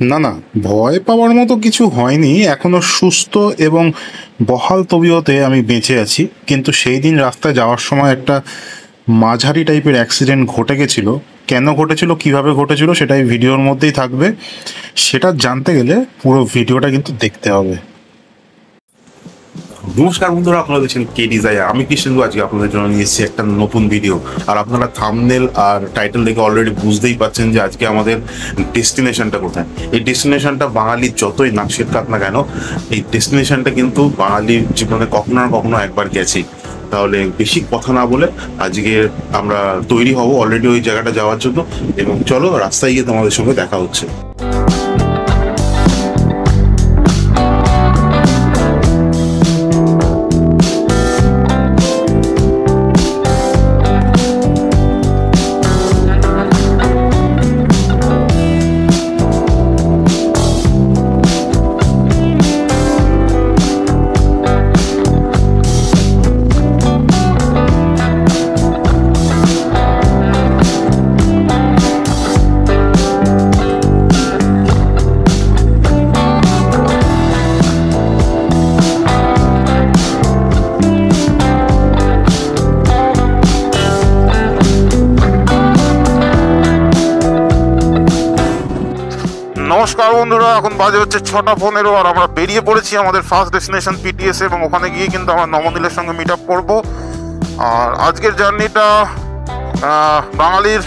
না না, ভয় পাওয়ার মতো কিছু হয়নি, এখনো সুস্থ এবং বহাল তবিয়তে আমি বেঁচে আছি। কিন্তু সেই দিন রাস্তায় যাওয়ার সময় একটা মাঝারি টাইপের অ্যাক্সিডেন্ট ঘটে গেছিল। কেন ঘটেছিল, কিভাবে ঘটেছিল, সেটাই ভিডিওর মধ্যেই থাকবে। সেটা জানতে গেলে পুরো ভিডিওটা কিন্তু দেখতে হবে। নমস্কার বন্ধুরা, আপনারা দেখছেন কে ডিজায়ার। আমি কৃষ্ণেন্দু। আজকে আপনাদের জন্য নিয়ে এসেছি একটা নতুন ভিডিও। আর আপনারা থাম্বনেল আর টাইটেল দেখে অলরেডি বুঝতেই পারছেন যে আজকে আমাদের ডেস্টিনেশনটা কোথায়। এই ডেস্টিনেশনটা বাঙালির যতই নাকশের কাট না কেন, এই ডেস্টিনেশনটা কিন্তু বাঙালির জীবনে কখনো না কখনো একবার গেছি। তাহলে বেশি কথা না বলে আজকে আমরা তৈরি হব অলরেডি ওই জায়গাটা যাওয়ার জন্য, এবং চলো রাস্তায় গিয়ে তোমাদের সঙ্গে দেখা হচ্ছে। নমস্কার বন্ধুরা, এখন বাজে হচ্ছে 6:15 আর আমরা বেরিয়ে পড়েছি আমাদের ফার্স্ট ডেস্টিনেশন পিটিএস, এবং ওখানে গিয়ে কিন্তু আমরা নবনীলের সঙ্গে মিট আপ করবো। আর আজকের জার্নিটা বাঙালির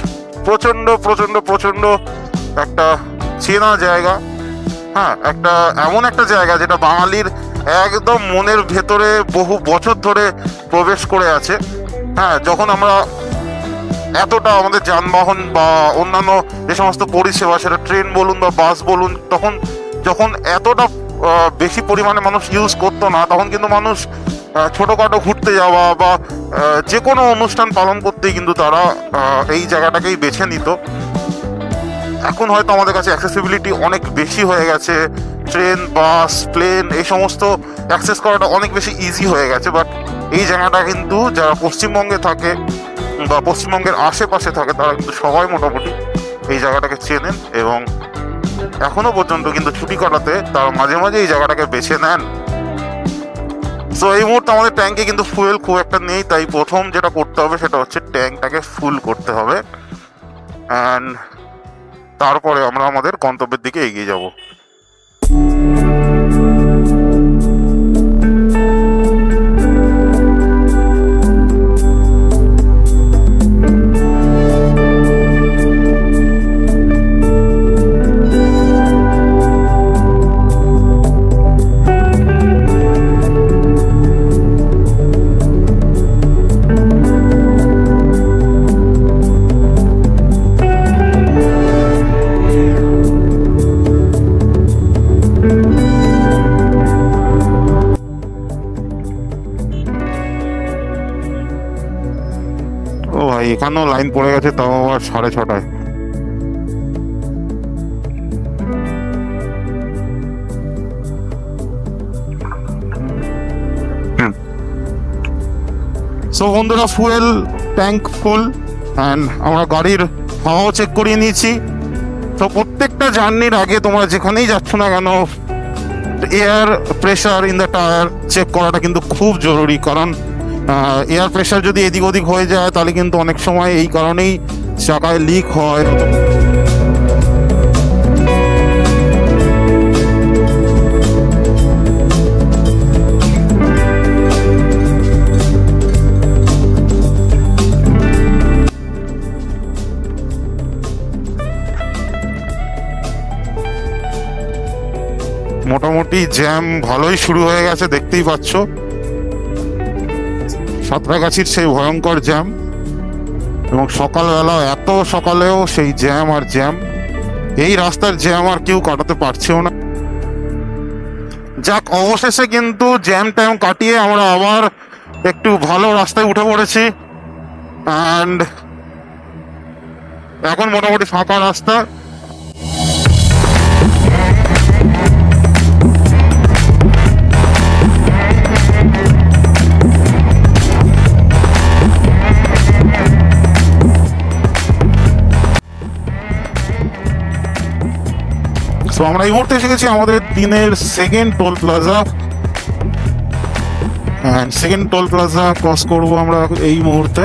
প্রচণ্ড প্রচণ্ড প্রচণ্ড একটা চেনা জায়গা। হ্যাঁ, এমন একটা জায়গা যেটা বাঙালির একদম মনের ভেতরে বহু বছর ধরে প্রবেশ করে আছে। হ্যাঁ, যখন আমরা এতটা আমাদের যানবাহন বা অন্যান্য যে সমস্ত পরিষেবা, সেটা ট্রেন বলুন বা বাস বলুন, যখন এতটা বেশি পরিমাণে মানুষ ইউজ করতো না, তখন কিন্তু মানুষ ছোটোখাটো ঘুরতে যাওয়া বা যে কোনো অনুষ্ঠান পালন করতেই কিন্তু তারা এই জায়গাটাকেই বেছে নিত। এখন হয়তো আমাদের কাছে অ্যাক্সেসিবিলিটি অনেক বেশি হয়ে গেছে, ট্রেন, বাস, প্লেন এই সমস্ত অ্যাক্সেস করাটা অনেক বেশি ইজি হয়ে গেছে। বাট এই জায়গাটা কিন্তু যারা পশ্চিমবঙ্গে থাকে বা পশ্চিমবঙ্গের আশেপাশে থাকে, তারা কিন্তু সবাই মোটামুটি এই জায়গাটাকে চেনেন, এবং এখনো পর্যন্ত কিন্তু ছুটি কাটাতে তারা মাঝে মাঝে এই জায়গাটাকে বেছে নেন। সো এই মুহূর্তে আমাদের ট্যাঙ্কে কিন্তু ফুয়েল খুব একটা নেই, তাই প্রথম যেটা করতে হবে সেটা হচ্ছে ট্যাঙ্কটাকে ফুল করতে হবে, অ্যান্ড তারপরে আমরা আমাদের গন্তব্যের দিকে এগিয়ে যাব। এখানেও লাইন পড়ে গেছে, তাও আবার 6:30। সো বন্ধুরা, ফুয়েল ট্যাঙ্ক ফুল, অ্যান্ড আমরা গাড়ির হাওয়াও চেক করিয়ে নিয়েছি। তো প্রত্যেকটা জার্নির আগে তোমরা যেখানেই যাচ্ছ না কেন, air pressure in the tyre check করাটা কিন্তু খুব জরুরি। কারণ এয়ার প্রেশার যদি এদিক ওদিক হয়ে যায়, তাহলে কিন্তু অনেক সময় এই কারণেই চাকায় লিক হয়। মোটামুটি জ্যাম ভালোই শুরু হয়ে গেছে, দেখতেই পাচ্ছ। সাঁতরাগাছির সেই ভয়ঙ্কর জ্যাম, এবং সকালবেলা এত সকালেও সেই জ্যাম আর জ্যাম। এই রাস্তার জ্যাম আর কেউ কাটাতে পারছেও না। যাক, অবশেষে কিন্তু জ্যাম ট্যাম কাটিয়ে আমরা আবার একটু ভালো রাস্তায় উঠে পড়েছি, অ্যান্ড এখন মোটামুটি ফাঁকা রাস্তা। সো আমরা এই মুহূর্তে এসে গেছি আমাদের দিনের second toll plaza. Second toll plaza cross করবো আমরা এই মুহূর্তে।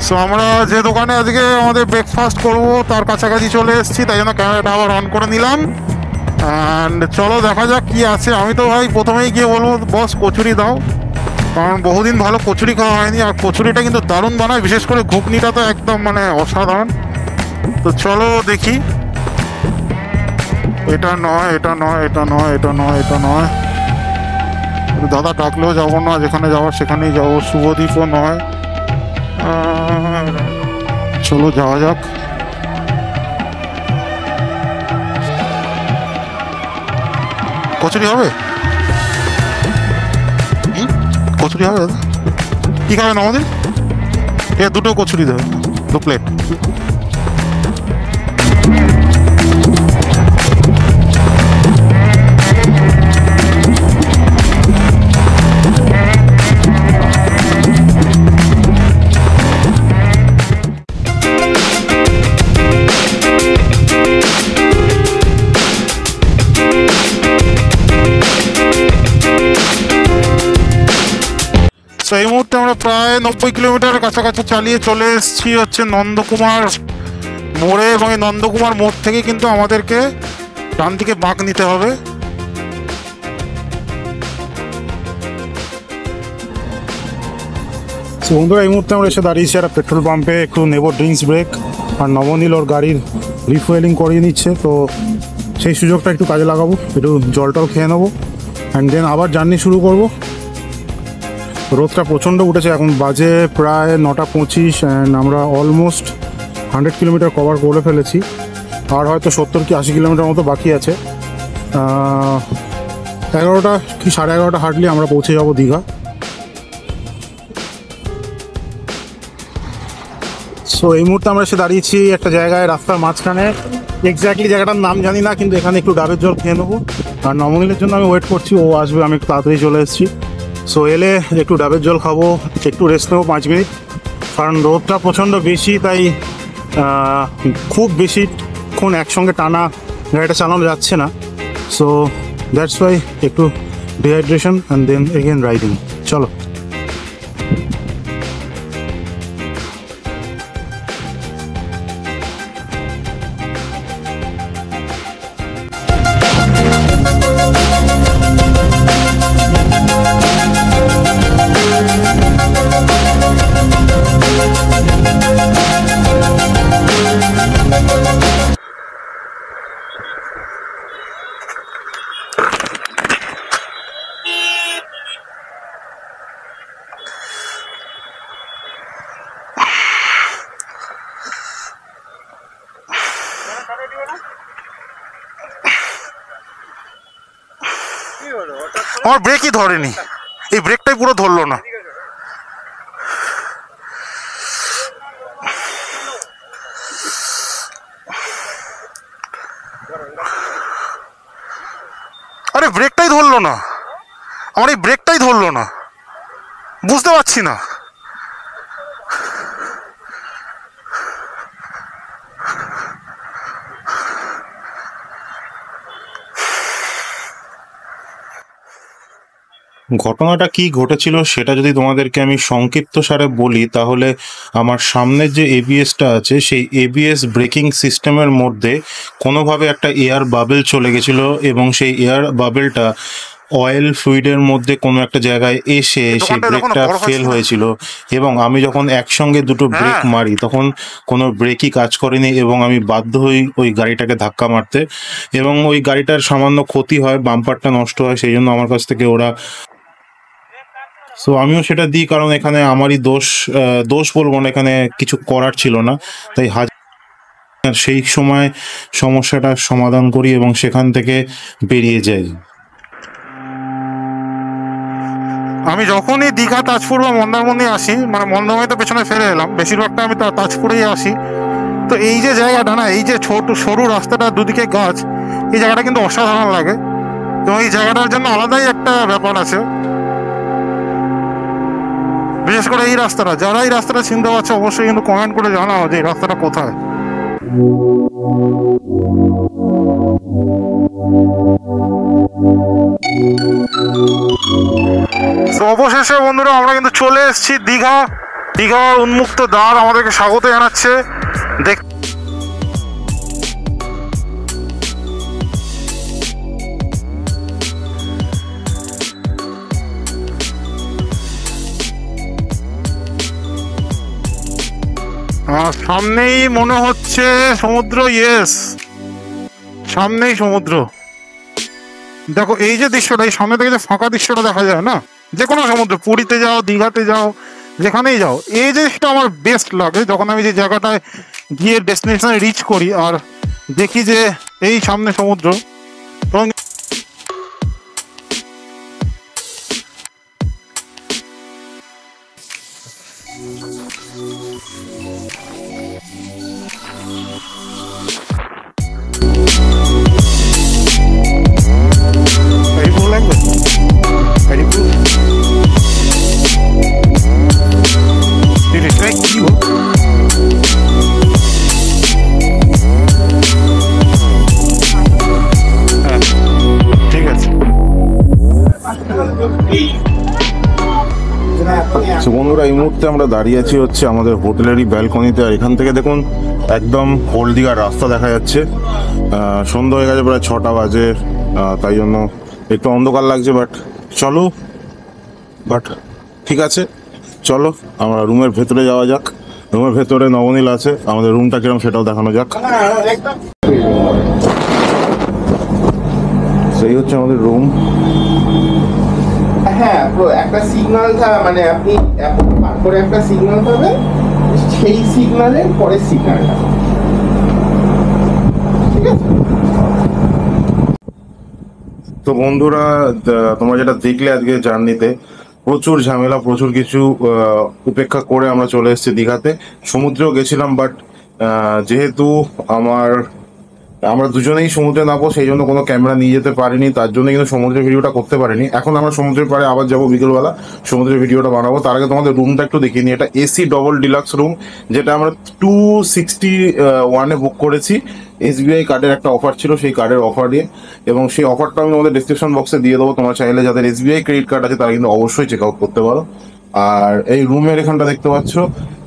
সো আমরা যে দোকানে আজকে আমাদের ব্রেকফাস্ট করব তার কাছাকাছি চলে এসেছি, তাই জন্য ক্যামেরাটা আবার অন করে নিলাম। অ্যান্ড চলো দেখা যাক কি আছে। আমি তো ভাই প্রথমেই গিয়ে বলবো বস কচুরি দাও, কারণ বহুদিন ভালো কচুরি খাওয়া হয়নি। আর কচুরিটা কিন্তু দারুণ বানায়, বিশেষ করে ঘুগনিটা তো একদম মানে অসাধারণ। তো চলো দেখি। এটা নয়, এটা নয়, এটা নয়, এটা নয়, এটা নয়। দাদা ডাকলেও যাবো না, যেখানে যাওয়ার সেখানেই যাবো। শুভদীপও নয়। চলো যাওয়া যাক। কচুরি হবে? কচুরি হবে দাদা? কি খাবেন আমাদের? দুটো কচুরি দেবে, 2 প্লেট। তো এই মুহূর্তে আমরা প্রায় 90 কিলোমিটারের কাছাকাছি চালিয়ে চলে এসেছি হচ্ছে নন্দকুমার মোড়ে, এবং এই নন্দকুমার মোড় থেকে কিন্তু আমাদেরকে ডান দিকে বাঁক নিতে হবে। বন্ধুরা এই মুহূর্তে আমরা এসে দাঁড়িয়েছি একটা পেট্রোল পাম্পে, একটু নেবো ড্রিঙ্কস ব্রেক। আর নবনীল ওর গাড়ির রিফুয়েলিং করিয়ে নিচ্ছে, তো সেই সুযোগটা একটু কাজে লাগাবো, একটু জল টল খেয়ে নেবো, অ্যান্ড দেন আবার জার্নি শুরু করবো। রোদটা প্রচণ্ড উঠেছে, এখন বাজে প্রায় 9:25 অ্যান্ড আমরা অলমোস্ট 100 কিলোমিটার কভার করে ফেলেছি। আর হয়তো 70 কি 80 কিলোমিটার মতো বাকি আছে। 11টা কি 11:30 হাঁটলে আমরা পৌঁছে যাবো দীঘা। সো এই মুহূর্তে আমরা এসে দাঁড়িয়েছি একটা জায়গায় রাস্তার মাঝখানে, এক্স্যাক্টলি জায়গাটার নাম জানি না, কিন্তু এখানে একটু ডাবের জল খেয়ে নেবো। আর নবনীলের জন্য আমি ওয়েট করছি, ও আসবে, আমি একটু তাড়াতাড়ি চলে এসেছি। সো এলে একটু ডাবের জল খাবো, একটু রেস্ট নেবো 5 মিনিট, কারণ রোদটা প্রচণ্ড বেশি, তাই খুব বেশিক্ষণ একসঙ্গে টানা গাড়িটা চালানো যাচ্ছে না। সো দ্যাটস ওয়াই একটু dehydration and then again riding. চলো। আমার ব্রেকই ধরেনি, এই ব্রেকটাই পুরো ধরলো না। আরে ব্রেকটাই ধরলো না, আমার এই ব্রেকটাই ধরলো না, বুঝতে পারছি না। ঘটনাটা কি ঘটেছিল সেটা যদি তোমাদেরকে আমি সংক্ষিপ্ত সারে বলি, তাহলে আমার সামনের যে এবিএসটা আছে সেই এবিএস ব্রেকিং সিস্টেমের মধ্যে কোনোভাবে একটা এয়ার বাবেল চলে গেছিল, এবং সেই এয়ার বাবেলটা অয়েল ফ্লুইডের মধ্যে কোনো একটা জায়গায় এসে সেই ব্রেকটা ফেল হয়েছিল। এবং আমি যখন একসঙ্গে দুটো ব্রেক মারি তখন কোনো ব্রেকই কাজ করেনি, এবং আমি বাধ্য হই ওই গাড়িটাকে ধাক্কা মারতে, এবং ওই গাড়িটার সামান্য ক্ষতি হয়, বাম্পারটা নষ্ট হয়। সেই জন্য আমার কাছ থেকে ওরা, সো আমিও সেটা দিই, কারণ এখানে আমারই দোষ বলবো না, এখানে কিছু করার ছিল না, তাই সেই সময় সমস্যাটার সমাধান করি এবং সেখান থেকে বেরিয়ে যাই। আমি যখনই দীঘা, তাজপুর বা মন্দারমণি আসি, মানে মন্দারমণি তো পেছনে ফেলে এলাম, বেশিরভাগটা আমি তাজপুরেই আসি। তো এই যে জায়গাটা না, এই যে ছোট সরু রাস্তাটা, দুদিকে গাছ, এই জায়গাটা কিন্তু অসাধারণ লাগে এবং এই জায়গাটার জন্য আলাদাই একটা ব্যাপার আছে। বিশেষ করে এই রাস্তাটা, যারা এই রাস্তাটা চিনতে পারছে অবশ্যই কিন্তু কমেন্ট করে জানাও যে এই রাস্তাটা কোথায়। তো অবশেষে বন্ধুরা আমরা কিন্তু চলে এসেছি দীঘা। দীঘার উন্মুক্ত দ্বার আমাদেরকে স্বাগত জানাচ্ছে। দেখ, সামনেই মনে হচ্ছে সমুদ্র। ইয়েস, সামনেই সমুদ্র। দেখো এই যে দৃশ্যটা, এই সামনে থেকে যে ফাঁকা দৃশ্যটা দেখা যায় না, যে কোনো সমুদ্র, পুরীতে যাও, দীঘাতে যাও, যেখানেই যাও, এই জিনিসটা আমার বেস্ট লাগে যখন আমি যে জায়গাটায় গিয়ে ডেস্টিনেশনে রিচ করি আর দেখি যে এই সামনে সমুদ্র। তখন বন্ধুরা, এই মুহূর্তে আমরা দাঁড়িয়ে আছি হচ্ছে আমাদের হোটেলেরই ব্যালকনিতে। আর এখান থেকে দেখুন একদম ওল্ড দীঘার রাস্তা দেখা যাচ্ছে। সন্ধ্যা হয়ে গেছে, প্রায় 6টা বাজে, তাই জন্য একটু অন্ধকার লাগছে, বাট ঠিক আছে, চলো আমরা রুমের ভেতরে যাওয়া যাক। রুমের ভেতরে নবনীল আছে, আমাদের রুমটা কিরম সেটাও দেখানো যাক। সেই হচ্ছে আমাদের রুম। হ্যাঁ, একটা সিগন্যাল মানে আপনি পার করে একটা সিগন্যাল পাবেন, সেই সিগন্যালের পরে সিগন্যালটা, ঠিক আছে? তো বন্ধুরা, তোমরা যেটা দেখলে আজকে জার্নিতে প্রচুর ঝামেলা, প্রচুর কিছু উপেক্ষা করে আমরা চলে এসেছি দীঘাতে। সমুদ্রেও গেছিলাম, বাট যেহেতু আমরা দুজনেই সমুদ্রে নামবো, সেই জন্য কোনো ক্যামেরা নিয়ে যেতে পারিনি, তার জন্য কিন্তু সমুদ্রের ভিডিওটা করতে পারিনি। এখন আমরা সমুদ্রের পাড়ে আবার যাবো বিকেলবেলা, সমুদ্রের ভিডিওটা বানাবো। তার আগে তোমাদের রুমটা একটু দেখিয়ে নিই। এটা এসি ডবল ডিলাক্স রুম, যেটা আমরা 261 বুক করেছি। SBI কার্ডের একটা অফার ছিল, সেই কার্ডের অফার দিয়ে, এবং সেই অফারটা আমি তোমাদের ডিসক্রিপশন বক্সে দিয়ে দেবো। তোমরা চাইলে যাদের SBI ক্রেডিট কার্ড আছে তারা কিন্তু অবশ্যই চেক আউট করতে পারো। আর এই রুমের এখানটা দেখতে পাচ্ছ,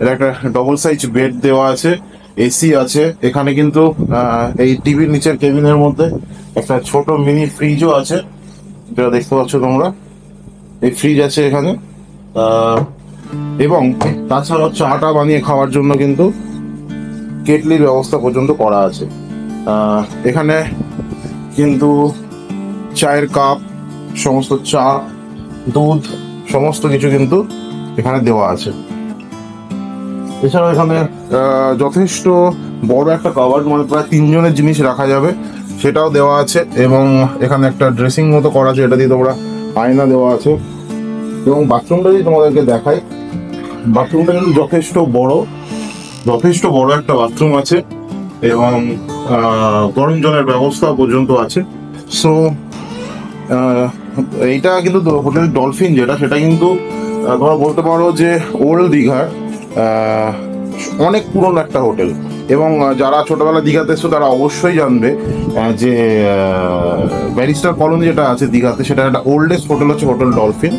এটা একটা ডবল সাইজ বেড দেওয়া আছে, এসি আছে এখানে। কিন্তু এই টিভির নিচের কেবিনের মধ্যে একটা ছোট মিনি ফ্রিজও আছে, যেটা দেখতে পাচ্ছ তোমরা। এই ফ্রিজ আছে এখানে, এবং তাছাড়াও চাটা বানিয়ে খাওয়ার জন্য কিন্তু কেটলির ব্যবস্থা পর্যন্ত করা আছে। এখানে কিন্তু চায়ের কাপ, সমস্ত চা, দুধ, সমস্ত কিছু কিন্তু এখানে দেওয়া আছে। এছাড়াও এখানে যথেষ্ট বড় একটা কাভার্ড, মানে প্রায় 3 জনের জিনিস রাখা যাবে, সেটাও দেওয়া আছে। এবং এখানে একটা ড্রেসিং মতো করা আছে, এটা দিয়ে তোমরা আয়না দেওয়া আছে। এবং বাথরুমটা যদি তোমাদেরকে দেখাই, বাথরুমটা কিন্তু যথেষ্ট বড় একটা বাথরুম আছে, এবং গরম জলের ব্যবস্থা পর্যন্ত আছে। সো এইটা কিন্তু হোটেল ডলফিন, সেটা কিন্তু তোমরা বলতে পারো যে ওল্ড দীঘার অনেক পুরনো একটা হোটেল। এবং যারা ছোটবেলা দীঘাতে এসছো তারা অবশ্যই জানবে যে ব্যারিস্টার কলোনি যেটা আছে দীঘাতে, সেটা একটা ওল্ডেস্ট হোটেল হচ্ছে হোটেল ডলফিন।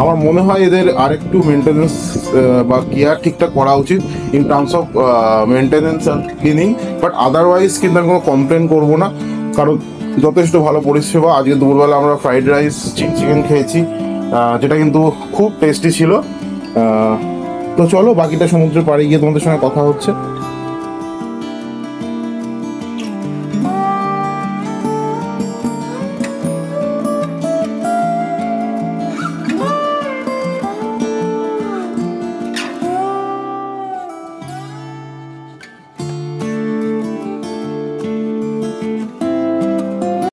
আমার মনে হয় এদের আরেকটু মেনটেনেন্স বা কেয়ার ঠিকঠাক করা উচিত ইন টার্মস অফ মেনটেনেন্স আর ক্লিনিং। বাট আদারওয়াইজ কিন্তু আমি কোনো কমপ্লেন করবো না, কারণ যথেষ্ট ভালো পরিষেবা। আজকে দুপুরবেলা আমরা ফ্রাইড রাইস, চিকেন খেয়েছি, যেটা কিন্তু খুব টেস্টি ছিল। তো চলো বাকিটা সমুদ্রের পাড়ে গিয়ে তোমাদের সঙ্গে কথা হচ্ছে।